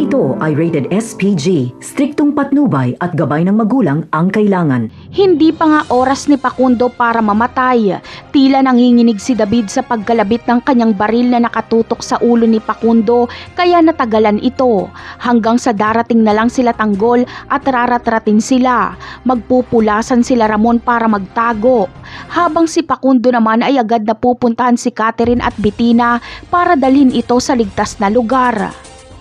ito ay rated SPG, striktong patnubay at gabay ng magulang ang kailangan. Hindi pa nga oras ni Facundo para mamatay. Tila nanginginig si David sa pagkalabit ng kanyang baril na nakatutok sa ulo ni Facundo, kaya natagalan ito. Hanggang sa darating na lang sila Tanggol at raratratin sila. Magpupulasan sila Ramon para magtago. Habang si Facundo naman ay agad na pupuntahan si Catherine at Bettina para dalhin ito sa ligtas na lugar.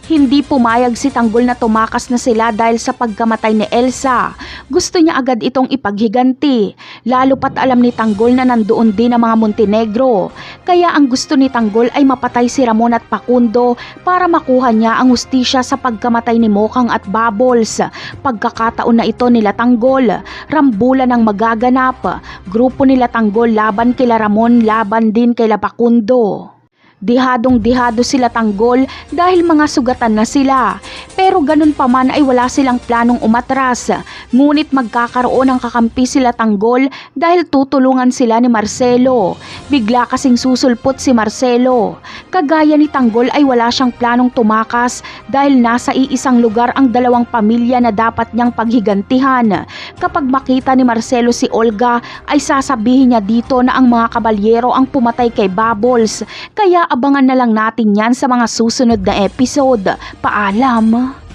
Hindi pumayag si Tanggol na tumakas na sila dahil sa pagkamatay ni Elsa. Gusto niya agad itong ipaghiganti, lalo pat alam ni Tanggol na nandoon din ang mga Montenegro. Kaya ang gusto ni Tanggol ay mapatay si Ramon at Facundo para makuha niya ang hustisya sa pagkamatay ni Mokang at Bubbles. Pagkakataon na ito nila Tanggol, rambulan ang magaganap. Grupo nila Tanggol laban kila Ramon, laban din kila Facundo. Dihadong-dihado sila Tanggol dahil mga sugatan na sila. Pero ganun pa man ay wala silang planong umatras. Ngunit magkakaroon ng kakampi sila Tanggol dahil tutulungan sila ni Marcelo. Bigla kasing susulpot si Marcelo. Kagaya ni Tanggol ay wala siyang planong tumakas dahil nasa iisang lugar ang dalawang pamilya na dapat niyang paghigantihan. Kapag makita ni Marcelo si Olga ay sasabihin niya dito na ang mga kabalyero ang pumatay kay Bubbles. Kaya abangan na lang natin yan sa mga susunod na episode. Paalam!